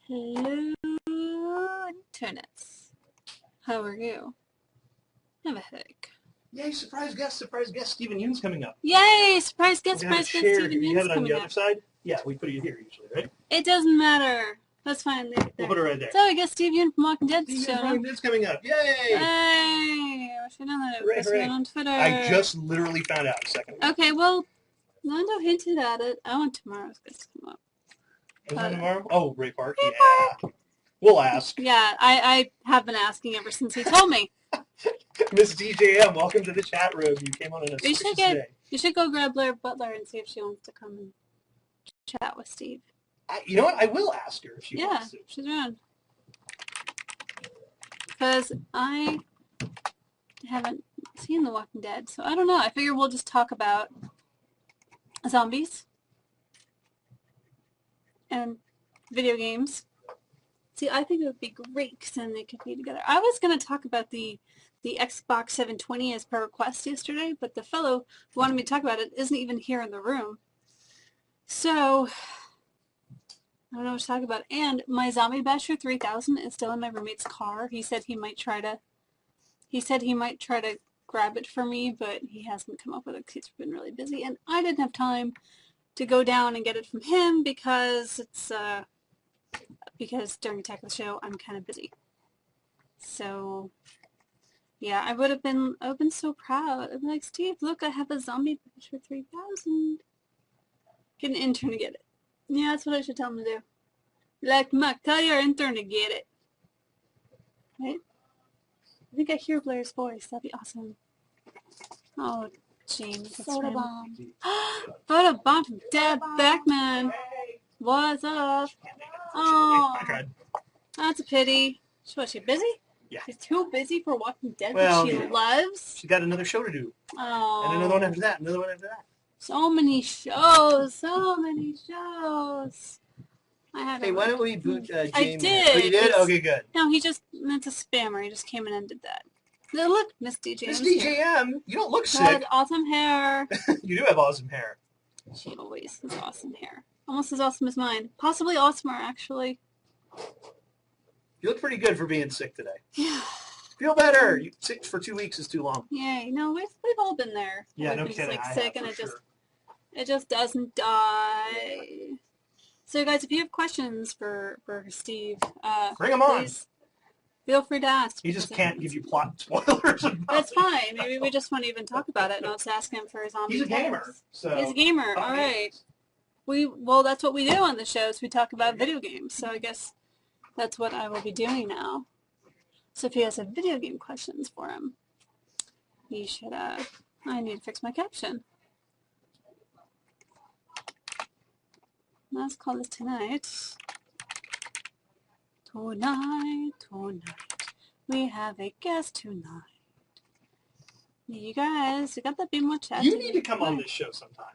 Hello, internets. How are you? I have a headache. Yay, surprise guest, Steven Yeun's coming up. Yay, surprise guest, Steven Yeun's You have it on coming the up. other side? Yeah, we put it here usually, right? It doesn't matter. That's fine, leave it there. We'll put it right there. So I guess Steve Yeun from Walking Dead Steve showed Yeun from Walking Dead's coming up. Yay! Hey, what you doing? Hooray. On Twitter. I just literally found out a second ago. Okay, well, Lando hinted at it. I want tomorrow's guest to come up. Who's on tomorrow? Oh, Ray Park. Ray Park. We'll ask. Yeah, I have been asking ever since he told me. Miss DJM, welcome to the chat room. You came on an auspicious day. You should go grab Blair Butler and see if she wants to come and chat with Steve. You know what? I will ask her if she wants to. Yeah, she's around. Because I haven't seen The Walking Dead, so I don't know. I figure we'll just talk about zombies and video games. See, I think it would be great because then they could be together. I was going to talk about the Xbox 720 as per request yesterday, but the fellow who wanted me to talk about it isn't even here in the room. So I don't know what to talk about. And my Zombie Basher 3000 is still in my roommate's car. He said he might try to grab it for me, but he hasn't come up with it because he's been really busy. And I didn't have time to go down and get it from him because during Attack of the Show I'm kind of busy. So yeah, I would have been so proud. I'd be like, Steve, look, I have a Zombie Basher 3000. Get an intern to get it. Yeah, that's what I should tell him to do. Like, Muck, tell your intern to get it. Right? I think I hear Blair's voice. That'd be awesome. Oh, James. Soda Bomb. Soda Bomb from Dad Backman. What's up? Oh, that's a pity. Was she busy? Yeah. She's too busy for Walking Dead, well, but she loves. She's got another show to do. Oh. And another one after that, another one after that. So many shows, so many shows. Hey, why don't we boot James? I did. Oh, you did? Okay, good. No, it's a spammer. He just came in and did that. Now look, Miss DJM. Miss DJM, you don't look She has sick. awesome hair. You do have awesome hair. She always has awesome hair. Almost as awesome as mine. Possibly awesomer, actually. You look pretty good for being sick today. Yeah. Feel better. Sick for 2 weeks is too long. Yay. No, we've all been there. Yeah, no kidding. Like sick and it just doesn't die. Yeah. So guys, if you have questions for Steve, bring them on. Please feel free to ask. He just can't give you plot spoilers. That's fine. Maybe we just won't even talk about it, and I'll just ask him for his zombie. He's a gamer. So. He's a gamer. All right. Well, that's what we do on the shows. We talk about video games. So I guess that's what I will be doing now. So if he has video game questions for him, he should. I need to fix my caption. Let's call this tonight. Tonight. We have a guest tonight. You guys, you got that Be More Chat. You need to come on this show sometime.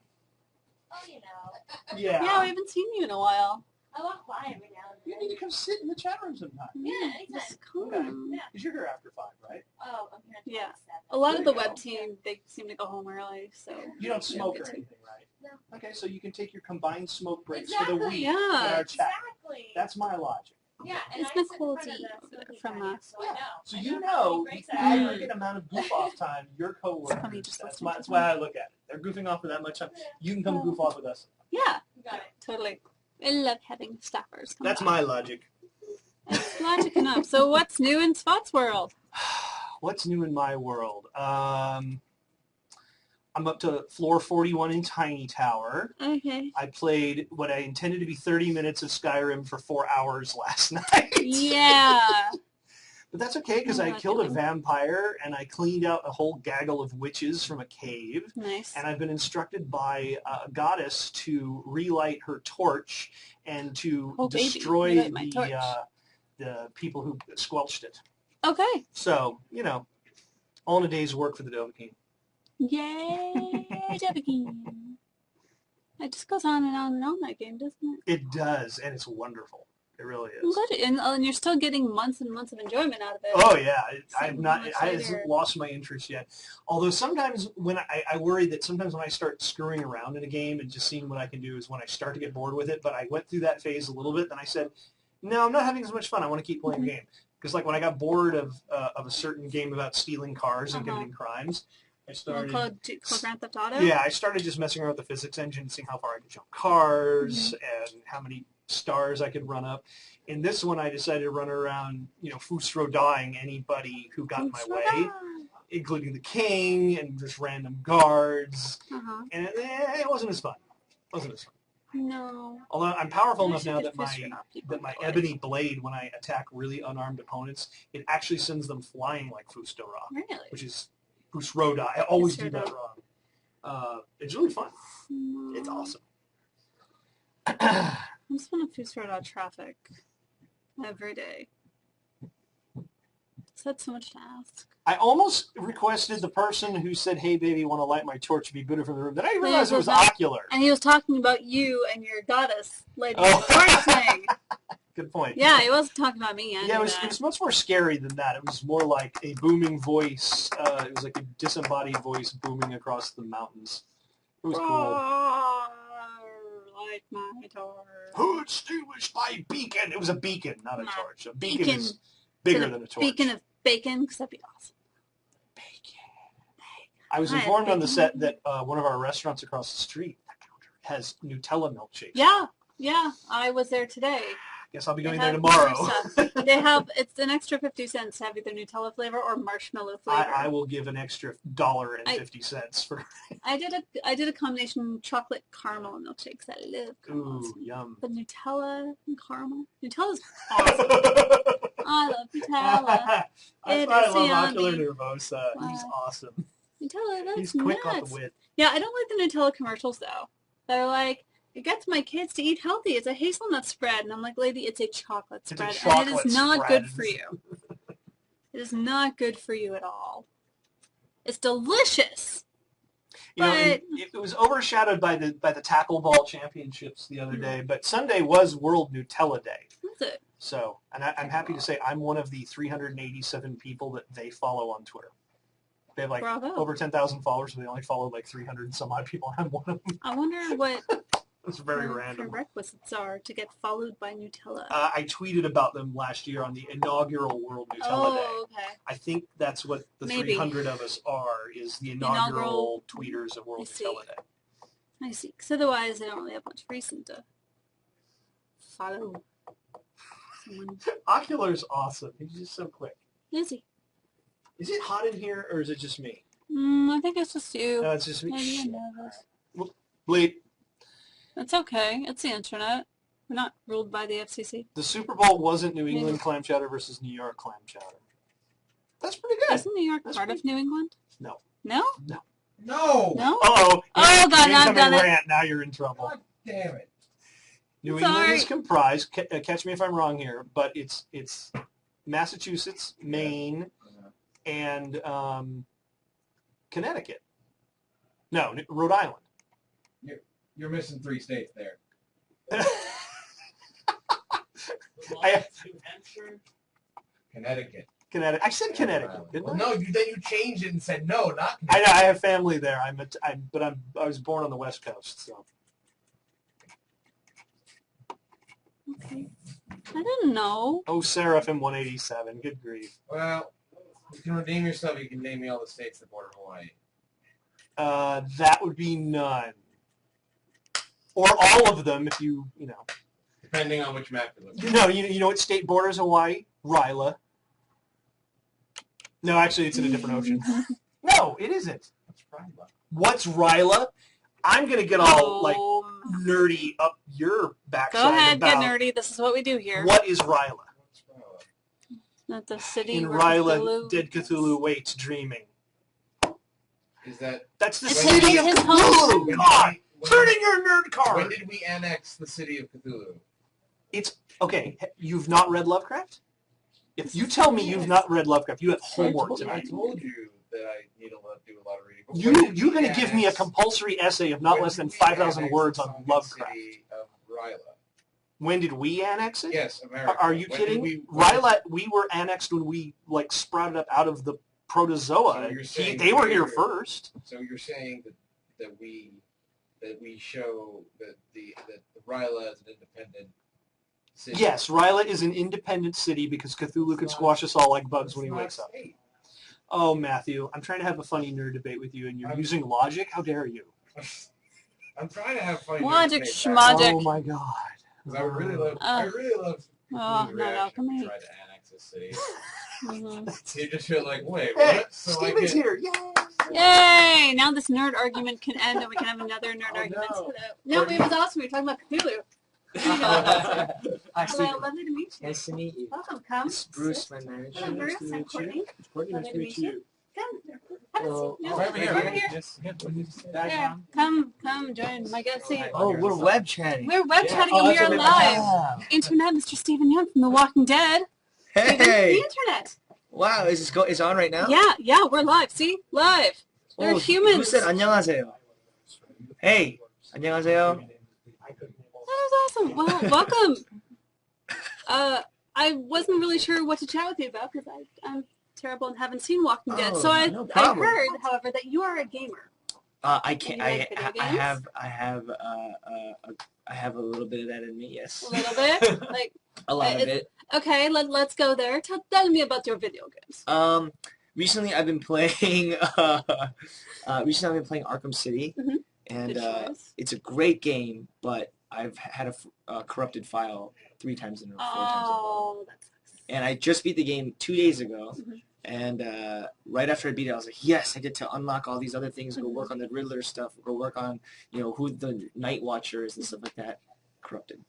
Oh, you know. Yeah. Yeah, we haven't seen you in a while. I walk by every now and then. You need to come sit in the chat room sometime. Yeah, anytime. Just come. Okay. Yeah. Because you're here after 5, right? Oh, I'm here at 7. A lot There of the you go. web team, they seem to go home early, so. You don't smoke get or to. anything, right? No. Okay, so you can take your combined smoke breaks for the Exactly. week Yeah. in our chat. Exactly. That's my logic. Yeah, and It's I been sit in cool front to of eat the over there smoking from area, us. so I know. So I you how know many the breaks I have. aggregate amount of goof off time your It's funny coworkers. just That's listening to why I them. look at it. They're goofing off for that much time. You can come goof off with us. Yeah, You got it. totally. I love having staffers come That's by. my logic. It's logic enough. So what's new in Spot's world? What's new in my world? I'm up to floor 41 in Tiny Tower. Okay. I played what I intended to be 30 minutes of Skyrim for 4 hours last night. Yeah. But that's okay because I'm I not killed a doing. vampire and I cleaned out a whole gaggle of witches from a cave. Nice. And I've been instructed by a goddess to relight her torch and to Oh, baby, destroy relight my torch. the people who squelched it. Okay. So, all in a day's work for the Dovahkiin. Yay, Dovahkiin. It just goes on and on and on, that game, doesn't it? It does, and it's wonderful. It really I'm is. glad and you're still getting months and months of enjoyment out of it. Oh yeah, Seems much I later. haven't lost my interest yet. Although sometimes when I worry that sometimes when I start screwing around in a game and just seeing what I can do is when I start to get bored with it. But I went through that phase a little bit. Then I said, No, I'm not having as much fun. I want to keep playing the game. Because like when I got bored of a certain game about stealing cars and committing crimes, I started. Called Grand Theft Auto? Yeah, I started just messing around with the physics engine, seeing how far I could jump cars and how many stars I could run up. In this one, I decided to run around, dying anybody who got in my way, including the king and just random guards. And it wasn't as fun. No. Although I'm powerful enough should now get that my ebony blade, when I attack really unarmed opponents, it actually sends them flying like Fustora, Really? which is Fusroda. I always do that wrong. It's really fun. No. It's awesome. I just want to Fusroda traffic every day. Is that so much to ask? I almost requested the person who said, "Hey, baby, want to light my torch to be booted from the room." Then I realized it was Ocular. And he was talking about you and your goddess lady torch thing. Good point. Yeah, he wasn't talking about me. Yeah, it was much more scary than that. It was more like a booming voice. It was like a disembodied voice booming across the mountains. It was cool. Light my torch. Who extinguished my beacon? It was a beacon, not a torch. A beacon is bigger than a torch. Beacon of bacon, because that'd be awesome. I was informed on the set that one of our restaurants across the street has Nutella milkshakes. Yeah, I was there today. Guess I'll be going there tomorrow. It's an extra 50 cents to have either Nutella flavor or marshmallow flavor. I will give an extra $1.50 for. I did a combination chocolate caramel milkshake because I love caramel. Ooh, yum. But Nutella and caramel. Nutella's awesome. I love Nutella. I love Ocular Nervosa. He's awesome. Nutella, that's He's quick nuts. on the wit. Yeah, I don't like the Nutella commercials though. They're like, it gets my kids to eat healthy. It's a hazelnut spread. And I'm like, lady, it's a chocolate spread. And it is not good for you. It is not good for you at all. It's delicious. It was overshadowed by the tackle ball championships the other day, but Sunday was World Nutella Day. Was it? So, and I'm happy to say I'm one of the 387 people that they follow on Twitter. They have like over 10,000 followers, but they only follow like 300 and some odd people. I'm one of them. I wonder what it's very random. prerequisites are to get followed by Nutella. I tweeted about them last year on the inaugural World Nutella Day. Okay. I think that's what the 300 of us are, is the inaugural tweeters of World Nutella Day. I see. Because otherwise, I don't really have much reason to follow someone. Ocular's awesome. He's just so quick. Is he? Is it hot in here, or is it just me? I think it's just you. No, it's just me. Maybe I'm nervous. Bleep. It's okay. It's the internet. We're not ruled by the FCC. The Super Bowl wasn't New England clam chowder versus New York clam chowder. That's pretty good. Isn't New York part of New England? No. No? No. No. No? Uh-oh. Oh, God, now I've done it. Rant. Now you're in trouble. God damn it. New England is comprised, catch me if I'm wrong here, but it's Massachusetts, Maine, and Connecticut. No, Rhode Island. You're missing 3 states there. New Hampshire. Connecticut. Connecticut. I said Connecticut, didn't I? No, then you changed it and said no, not Connecticut. I know. I have family there. I was born on the West Coast, so. Okay. I didn't know. Oh, Seraphim 187. Good grief. Well, you can redeem yourself. You can name me all the states that border Hawaii. That would be none. Or all of them, if you know. Depending on which map you're looking at. You know what state borders Hawaii? Ryla. No, actually, it's in a different ocean. No, it isn't. What's Ryla? What's Ryla? I'm going to get all, nerdy up your backside. Go ahead, get nerdy. This is what we do here. What is Ryla? What's Ryla? Not the city In where Ryla, Cthulhu dead Cthulhu waits, dreaming. Is that... That's the It's city of his Cthulhu! God! Turn in your nerd card! When did we annex the city of Cthulhu? It's... Okay, you've not read Lovecraft? If you tell me you've not read Lovecraft, you have homework I tonight. told you that I need to do a lot of reading. You're going to give me a compulsory essay of not less than 5,000 words on Lovecraft. City of Ryla. When did we annex it? Yes, America. Are you When kidding? did Ryla, we were annexed when we sprouted up out of the protozoa. So you're saying they were here first. So you're saying that we show that the Ryla is an independent city. Yes, Ryla is an independent city because Cthulhu can squash us all like bugs when he wakes up. Oh, Matthew, I'm trying to have a funny nerd debate with you, and you're using logic? How dare you? I'm trying to have funny. Logic, debates. schmogic. Oh, my God. 'Cause I really love. I really love. Oh, Cthulhu's not reaction alchemy. when he tried to annex the city. Mm-hmm. You just feel like, wait, Hey, what? So Steven's here. Yay! Yay! Now this nerd argument can end, and we can have another nerd argument. no. No, it was awesome. We were talking about Cthulhu. Hi, Hello, Steven. lovely to meet you. Nice to meet you. Welcome. Come. It's Bruce, my manager. Hello, Bruce. Nice to I'm meet Courtney. you. It's Courtney. Nice to meet you. Come. Have a Well, seat. No, Right over here. over here. Yes. Here, come, join my guest seat. Oh, we're web chatting. We're web Yeah. chatting Oh, and we that's are a bit live. Wow. Internet, Mr. Steven Yeun from The Walking Dead. Steven, Hey! the internet. Wow, is this is on right now? Yeah, we're live. See? Live. They're Oh, humans. Who said 안녕하세요? Hey, 안녕하세요. That was awesome. Well, welcome. I wasn't really sure what to chat with you about because I'm terrible and haven't seen Walking Dead. Oh, So I problem. heard, however, that you are a gamer. I can't. You like video games? I have a little bit of that in me. Yes. A little bit, like A lot of it. okay. Let's go there. Tell me about your video games. Recently I've been playing. Recently I've been playing Arkham City, Mhm. and Good choice. it's a great game. But I've had a corrupted file 3 times in a row, 4 times in a row. Oh, that sucks. And I just beat the game 2 days ago. Mhm. And right after I beat it, I was like, yes, I get to unlock all these other things, go Mhm. work on the Riddler stuff, go work on, who the Night Watcher is and stuff like that. Corrupted.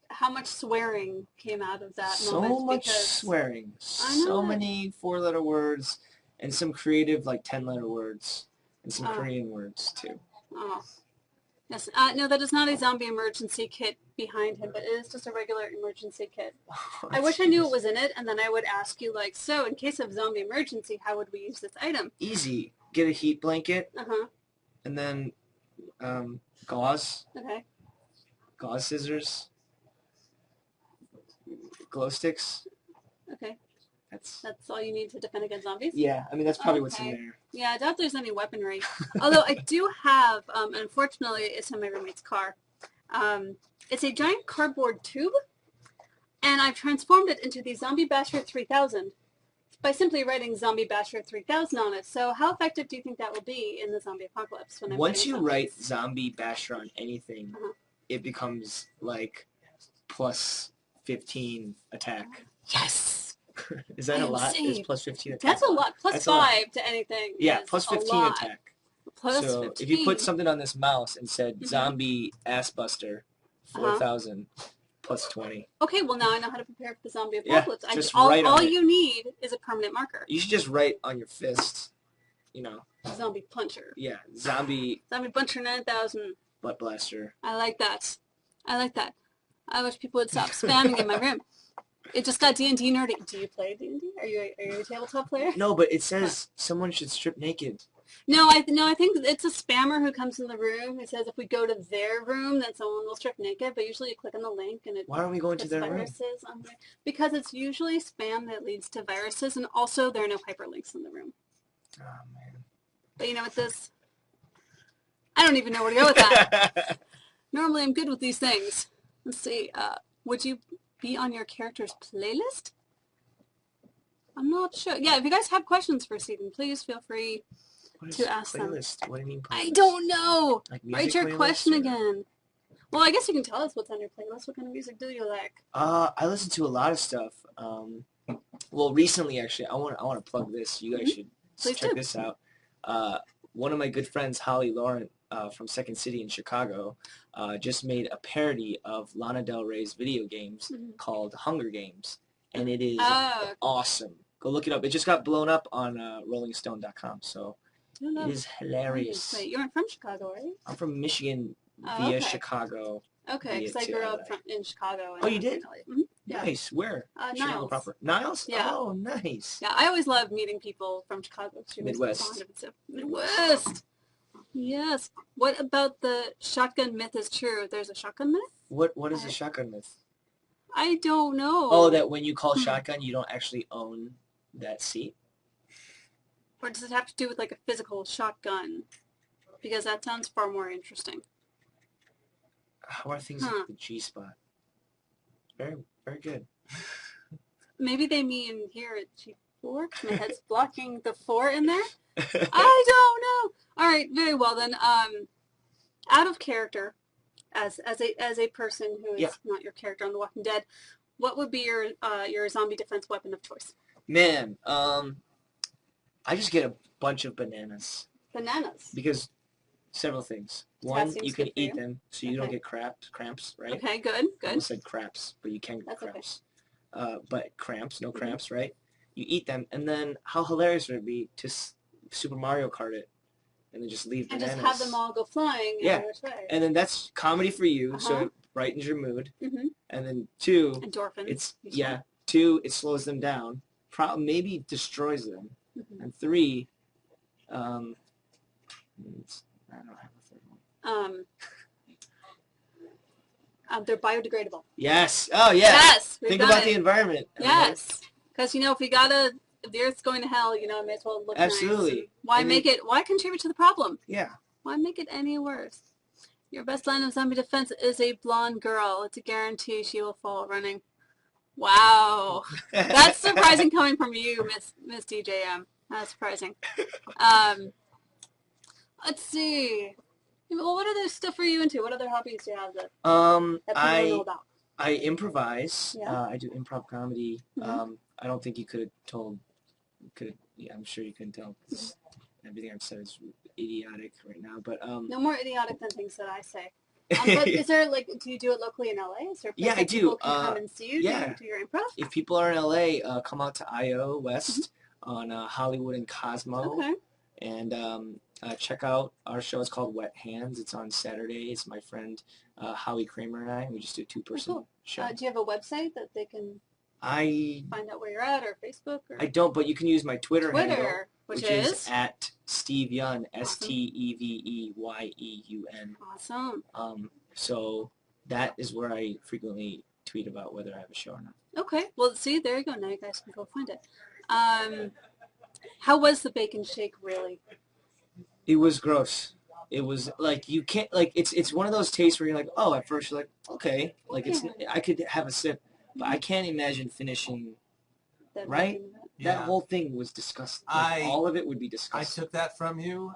How much swearing came out of that So moment? much Because swearing. I know So it. many 4-letter words and some creative, like, 10-letter words and some Oh. Korean words, too. Oh. Yes. No, that is not a zombie emergency kit behind him, but it is just a regular emergency kit. I wish I knew it was in it, and then I would ask you, like, so in case of zombie emergency, how would we use this item? Easy. Get a heat blanket Uh-huh. and then gauze Okay. scissors, glow sticks. Okay. That's all you need to defend against zombies? yeah. I mean, that's probably what's in Okay. there. Yeah, I doubt there's any weaponry. Although I do have, unfortunately, it's in my roommate's car. It's a giant cardboard tube, and I've transformed it into the Zombie Basher 3000 by simply writing Zombie Basher 3000 on it. So how effective do you think that will be in the zombie apocalypse? When I'm Once fighting you zombies? write Zombie Basher on anything, Uh-huh. it becomes like plus 15 attack. Yes! Is that I a am lot? Is saved. plus 15 attack? That's a lot. Plus That's a lot. 5 to anything. Yeah, is plus a 15 lot. attack. Plus So 15. if you put something on this mouse and said Mhm. Zombie Ass Buster 4000 plus 20. Okay, well now I know how to prepare for the zombie Yeah, apocalypse. just all write on all it. you need is a permanent marker. You should just write on your fist, Zombie puncher. yeah, Zombie Zombie puncher 9000. Butt Blaster. I like that. I wish people would stop spamming in my room. It just got D&D nerdy. Do you play D&D? Are you a tabletop player? No, but it says someone should strip naked. No, I think it's a spammer who comes in the room who says if we go to their room, then someone will strip naked. But usually you click on the link and it Why aren't we going to puts their room? viruses on there. Because it's usually spam that leads to viruses, and also there are no hyperlinks in the room. Oh, man. But you know what this? I don't even know where to go with that. Normally I'm good with these things. Let's see. Would you be on your character's playlist? I'm not sure. Yeah, if you guys have questions for Steven, please feel free. What is To ask them. playlist? What do you mean playlist? I don't know. Like Write music your playlist, question or- again. Well, I guess you can tell us what's on your playlist. What kind of music do you like? I listen to a lot of stuff. Well, recently, actually, I want to plug this. You guys should Please check do. this out. One of my good friends, Holly Laurent, from Second City in Chicago, just made a parody of Lana Del Rey's video games Mhm. called Hunger Games, and it is Oh, awesome. Go look it up. It just got blown up on RollingStone.com, so I don't know. it is hilarious. Wait, you're from Chicago, right? I'm from Michigan Oh, via okay. Chicago. Okay, because I Yeah, grew to up LA. in Chicago. Oh, you did? Mhm. Yeah. Nice. Where? Chicago Niles. proper. Niles? Yeah. Oh, nice. Yeah, I always love meeting people from Chicago. It's really Midwest. fond of it, so- Midwest. Yes. What about the shotgun myth is true? There's a shotgun myth? What is a shotgun myth? I don't know. Oh, that when you call shotgun, you don't actually own that seat? Or does it have to do with like a physical shotgun? Because that sounds far more interesting. How are things Huh. at the G-spot? Very, very good. Maybe they mean here at G4 because my head's blocking the 4 in there. I don't know. All right, very well then. Out of character, as a person who is not your character on The Walking Dead, what would be your zombie defense weapon of choice? Man, I just get a bunch of bananas. Bananas. Because several things. One, you can eat you. them so you don't get cramps, right? Okay, good, I good. almost said craps, but you can get That's cramps. But cramps, no cramps, right? You eat them, and then how hilarious would it be to Super Mario Kart it, and then just leave And bananas. just have them all go flying every which way. And then that's comedy for you, so it brightens your mood. Mm-hmm. And then 2, endorphins. 2, it slows them down, maybe destroys them. Mm-hmm. And 3, I don't have a third one. They're biodegradable. Yes. Oh yeah. Yes. Think about the environment. Yes. Because if the Earth's going to hell, it may as well look Absolutely. nice. Why contribute to the problem? Yeah. Why make it any worse? Your best line of zombie defense is a blonde girl. It's a guarantee she will fall running. Wow. That's surprising coming from you, Miss DJM. That's surprising. Let's see. Well, what other stuff are you into? What other hobbies do you have that people don't know about? I improvise. Yeah. I do improv comedy. I don't think you could have told. I'm sure you couldn't tell. Everything I've said is idiotic right now, but no more idiotic than things that I say. But is there do you do it locally in LA? Is there a place I do. People can come and see you do your improv? If people are in LA, come out to IO West on Hollywood and Cosmo. Okay. And check out our show. It's called Wet Hands. It's on Saturdays. My friend Howie Kramer and we just do a 2-person show. Do you have a website that they can find out where you're at, or Facebook? Or? I don't, but you can use my Twitter handle, which is at Steve Yeun, SteveYeun. Awesome. So that is where I frequently tweet about whether I have a show or not. Okay. Well, see, there you go. Now you guys can go find it. How was the bacon shake, really? It was gross. It was you can't it's one of those tastes where you're like, oh, at first you're like, okay, I could have a sip, but I can't imagine finishing. Right? Yeah. That whole thing was disgusting. All of it would be disgusting. I took that from you.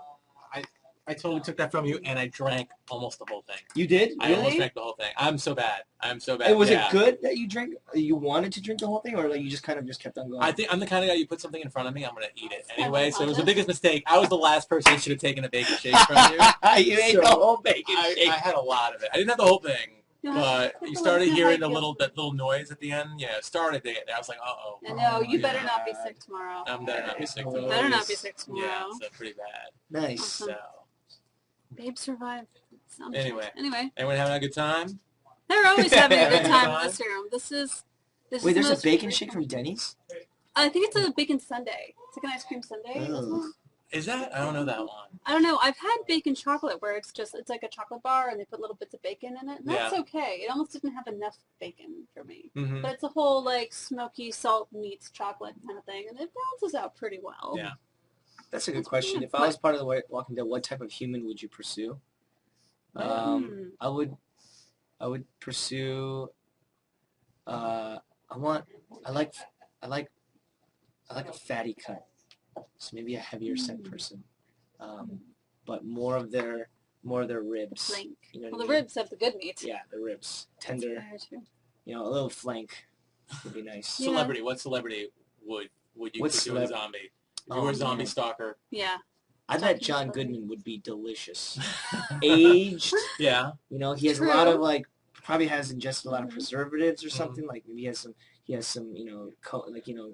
I totally took that from you, and I drank almost the whole thing. You did? I almost drank the whole thing. I'm so bad. And was it good that you drank? You wanted to drink the whole thing, or you just kind of kept on going? I think I'm the kind of guy, you put something in front of me, I'm going to eat it anyway. So it was the biggest mistake. I was the last person who should have taken a bacon shake from you. You ate the whole bacon shake. I had a lot of it. I didn't have the whole thing. But you started hearing that little noise at the end. Yeah, it started to get there. I was like, uh-oh. I know. You better not be sick tomorrow. I better not be sick tomorrow. Better not be sick tomorrow. Yeah, so pretty bad. Nice. Awesome. So. Babe survived. Anyway. Everyone having a good time? They're always having a good time in this room. Wait, there's a bacon shake from Denny's? I think it's a bacon sundae. It's like an ice cream sundae, isn't it? Is that? I don't know that one. I don't know. I've had bacon chocolate where it's like a chocolate bar and they put little bits of bacon in it. And that's okay. It almost didn't have enough bacon for me. Mm-hmm. But it's a whole smoky salt meets chocolate kind of thing, and it balances out pretty well. Yeah. That's a good question. If I was part of the Walking Dead, what type of human would you pursue? I would pursue. I like a fatty cut, so maybe a heavier set person, but more of their ribs. Flank. You know the ribs have the good meat. Yeah, the ribs, tender. A little flank would be nice. Yeah. Celebrity. What celebrity would you pursue a zombie? If you were a zombie stalker. Yeah. I bet John Goodman would be delicious. Aged. Yeah. He has a lot of probably has ingested a lot of preservatives or something. Like maybe he has some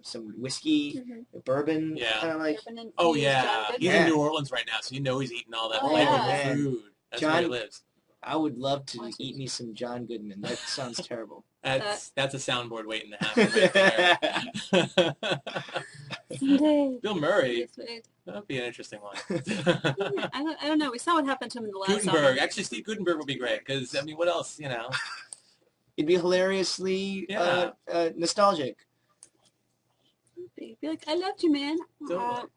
some whiskey, bourbon. Yeah. Kind of Oh yeah. He's in New Orleans right now, so he's eating all that flavorful food. That's where he lives. I would love to eat me some John Goodman. That sounds terrible. That's a soundboard waiting to happen right there. Someday. Bill Murray. That would be an interesting one. I don't know. We saw what happened to him in the last Gutenberg. Actually, Steve Gutenberg would be great because, what else, It'd be hilariously nostalgic. Be like, I loved you, man. All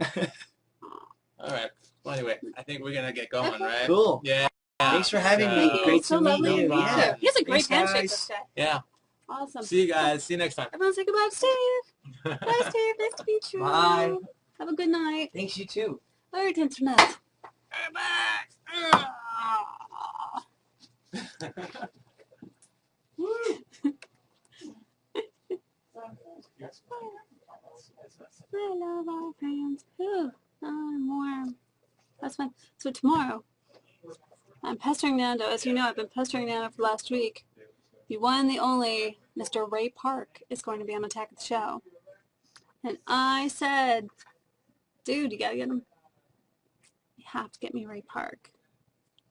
right. Well, anyway, I think we're going to get going, right? Cool. Yeah. Thanks for having me. Great to meet you. Yeah. He has a great handshake, guys. this guy. Yeah. Awesome. See you guys. See you next time. Everyone say goodbye to Steve. Bye, Steve. Nice to meet you. Bye. Have a good night. Thanks, you too. Larry Internet. I love our fans. Ooh, I'm warm. That's fine. So tomorrow, I'm pestering Nando. As you know, I've been pestering Nando for the last week. The one and the only Mr. Ray Park is going to be on Attack of the Show. And I said, dude, you gotta get him. You have to get me Ray Park.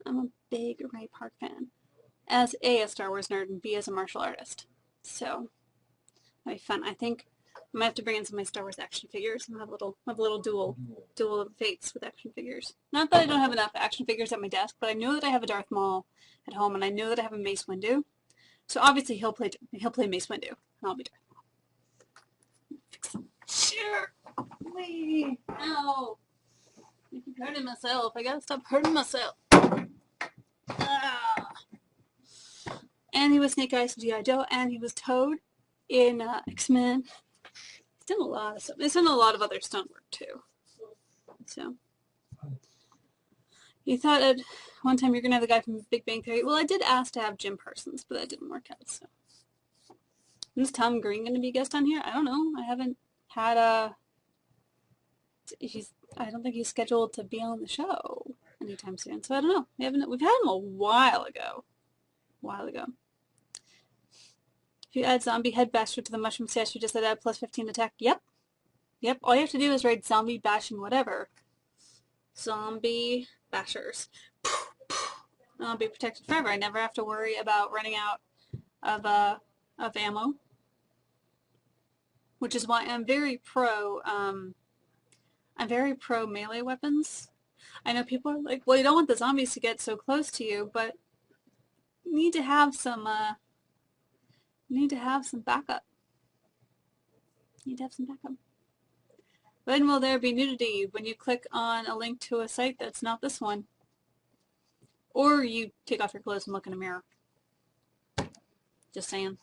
I'm a big Ray Park fan. As A Star Wars nerd, and B, as a martial artist. So, that'll be fun. I think I might have to bring in some of my Star Wars action figures and have a little duel of fates with action figures. Not that I don't have enough action figures at my desk, but I know that I have a Darth Maul at home, and I know that I have a Mace Windu. So obviously he'll play Mace Windu, and I'll be Darth Maul. Sure. Wait. Ow. I keep hurting myself. I gotta stop hurting myself. Ah. And he was Snake Eyes in G.I. Joe, and he was Toad in X-Men. He's done a lot of stuff. He's done a lot of other stunt work, too. So, you thought at one time you're going to have the guy from Big Bang Theory. Well, I did ask to have Jim Parsons, but that didn't work out, so. Is Tom Green going to be a guest on here? I don't know. I haven't had a... I don't think he's scheduled to be on the show anytime soon, so I don't know. We've had him a while ago. If you add Zombie Head Basher to the Mushroom Stash, you just said add plus 15 attack. Yep. All you have to do is raid Zombie Bashing whatever. Zombie Bashers. And I'll be protected forever. I never have to worry about running out of ammo. Which is why I'm very pro melee weapons. I know people are like, well, you don't want the zombies to get so close to you, but you need to have some backup. When will there be nudity? When you click on a link to a site that's not this one. Or you take off your clothes and look in a mirror. Just saying.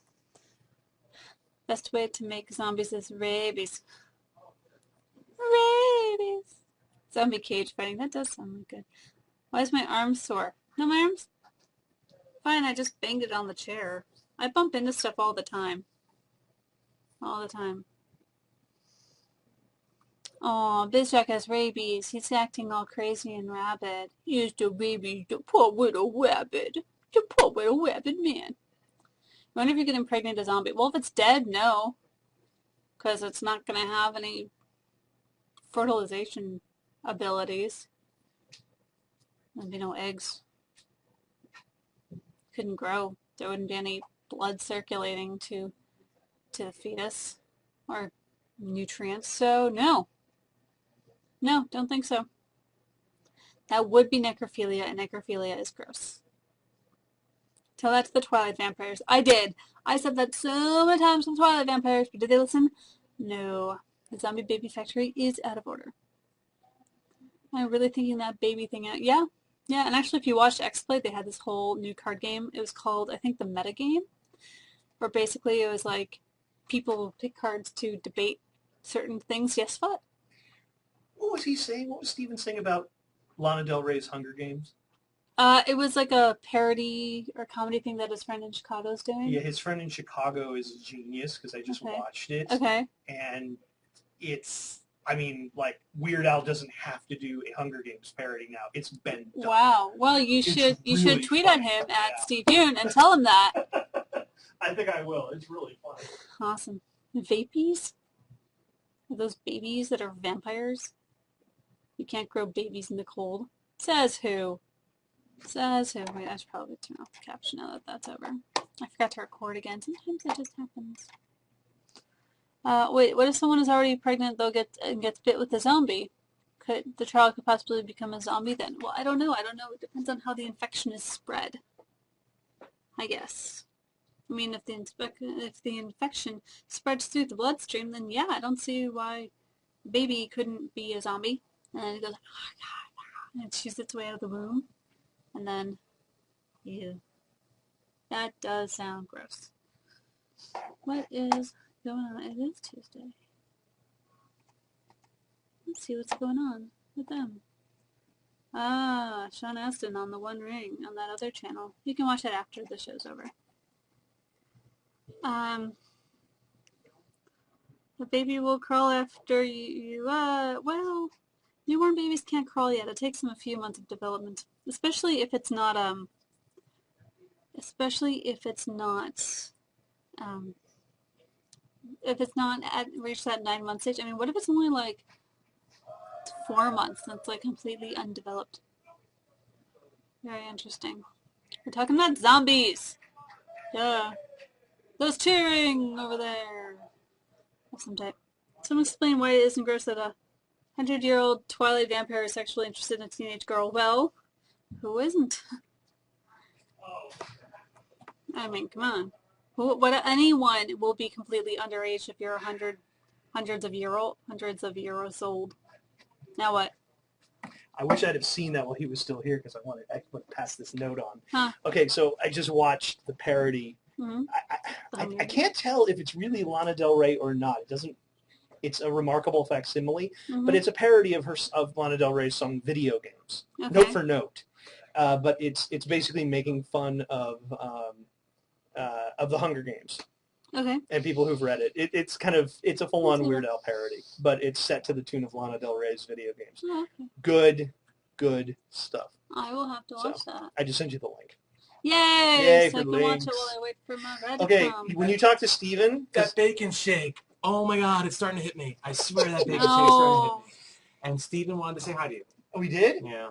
Best way to make zombies is rabies. Zombie cage fighting. That does sound really good. Why is my arm sore? No, my arm's fine. I just banged it on the chair. I bump into stuff all the time. Aw, Bizjack has rabies. He's acting all crazy and rabid. He's the rabies, the poor little rabbit. The poor little rabbit man. I wonder if you can impregnate a zombie. Well, if it's dead, no. Because it's not going to have any fertilization abilities. There'd be no eggs. Couldn't grow. There wouldn't be any blood circulating to the fetus or nutrients. So, no. No, don't think so. That would be necrophilia, and necrophilia is gross. Tell that to the Twilight vampires. I did. I said that so many times to the Twilight vampires, but did they listen? No. The zombie baby factory is out of order. I'm really thinking that baby thing out. Yeah, and actually if you watched X-Play, they had this whole new card game. It was called, I think, the Meta Game, where basically it was like people pick cards to debate certain things. Yes, what? What was he saying? What was Steven saying about Lana Del Rey's Hunger Games? It was like a parody or comedy thing that his friend in Chicago's doing. Yeah, his friend in Chicago is a genius because I just watched it. Okay. And it's, I mean, like, Weird Al doesn't have to do a Hunger Games parody now. It's been done. Wow. Well, you should tweet at him at Steve Yeun and tell him that. I think I will. It's really fun. Awesome. Vapies? Are those babies that are vampires? You can't grow babies in the cold. Says who? Wait, I should probably turn off the caption now that that's over. I forgot to record again. Sometimes it just happens. Wait, what if someone is already pregnant, though, gets bit with a zombie? The child could possibly become a zombie then? Well, I don't know. It depends on how the infection is spread, I guess. I mean, if the infection spreads through the bloodstream, then yeah, I don't see why the baby couldn't be a zombie. And then it goes, oh, God, and it chews its way out of the womb. And then, ew. That does sound gross. What is going on? It is Tuesday. Let's see what's going on with them. Ah, Sean Astin on the One Ring on that other channel. You can watch that after the show's over. The baby will crawl after you. Well, newborn babies can't crawl yet. It takes them a few months of development, especially if it's not reached that 9 month stage. I mean, what if it's only like 4 months and it's like completely undeveloped? Very interesting. We're talking about zombies. Yeah. Those cheering over there. Of some type. Someone explain why it isn't gross that a 100-year-old Twilight vampire is sexually interested in a teenage girl. Well, who isn't? I mean, come on. What anyone will be completely underage if you're hundreds of years old. Now what? I wish I'd have seen that while he was still here because I went to pass this note on. Huh. Okay, so I just watched the parody. Mm-hmm. I can't tell if it's really Lana Del Rey or not. It doesn't. It's a remarkable facsimile, but it's a parody of Lana Del Rey's song "Video Games," note for note. But it's basically making fun of the Hunger Games. Okay. And people who've read it. It's a full-on Weird Al parody, but it's set to the tune of Lana Del Rey's Video Games. Oh, okay. Good stuff. I will have to watch that. I just sent you the link. Yay! So for I can links. watch it while I wait for my red Okay, to come. when you talk to Steven, That bacon shake. Oh my God, it's starting to hit me. I swear that bacon shake is starting to hit No. me. And Steven wanted to say hi to you. oh, we did? Yeah.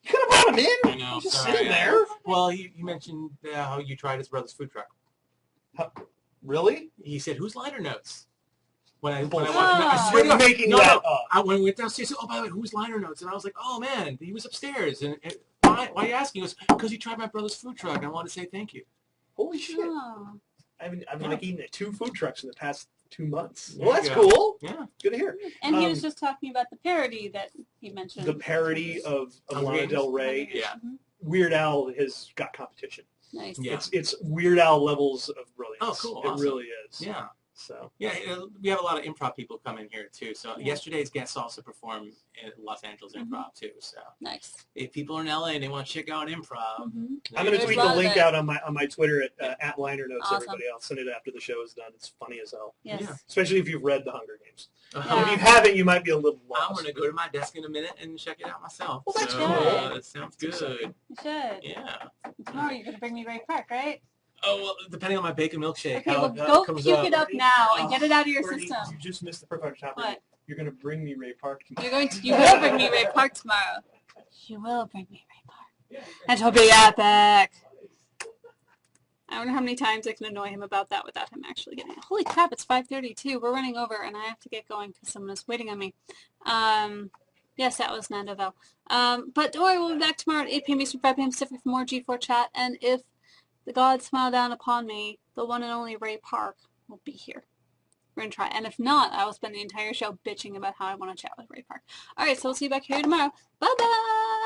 You could have brought him in. I know. He's just sorry. sitting there. Well, you mentioned how you tried his brother's food truck. Really? He said, "Whose liner notes?" When I Bullshit. walked in, I Ah. swear to You're God, making no, that no. up. When we went downstairs, he said, "Oh, by the way, whose liner notes?" And I was like, "Oh man, he was upstairs." And why are you asking? He goes, "Because you tried my brother's food truck. And I want to say thank you." Holy shit. Oh. I've been like eating at 2 food trucks in the past 2 months. There Well, you that's go. cool. Yeah. Good to hear. And he was just talking about the parody that he mentioned. The parody of Hunger Lana Games? Del Rey. Yeah. Mhm. Weird Al has got competition. Nice. Yeah. It's Weird Al levels of brilliance. Oh, cool. It Awesome. really is. Yeah. So Yeah, we have a lot of improv people come in here too. So Yeah. yesterday's guests also perform at Los Angeles Mhm. Improv too. So Nice. if people are in LA and they want to check out improv, Mm-hmm. I'm going to There's tweet a the lot of link it. out on my Twitter at Liner Notes. Awesome. Everybody, I'll send it after the show is done. It's funny as hell, Yes. Yeah. especially if you've read The Hunger Games. Yeah. If you haven't, you might be a little lost. I'm going to go to my desk in a minute and check it out myself. Well, that's so, cool. that sounds That's good. exciting. You should. Yeah. Tomorrow you're going to bring me Ray Park, right? Oh, well, depending on my bacon milkshake, Okay, how well, it go comes puke up. it up now and get it out of your Courtney, system. You just missed the perfect topic. What? You're going to bring me Ray Park tomorrow. You will bring me Ray Park tomorrow. You will bring me Ray Park. And he'll be epic. I wonder how many times I can annoy him about that without him actually getting it. Holy crap, it's 5:32. We're running over and I have to get going because someone is waiting on me. Yes, that was Nandovel. But don't worry, we'll be back tomorrow at 8 p.m. Eastern, 5 p.m. Pacific for more G4 chat. And if the gods smile down upon me, the one and only Ray Park will be here. We're going to try. And if not, I will spend the entire show bitching about how I want to chat with Ray Park. All right, so we'll see you back here tomorrow. Bye-bye!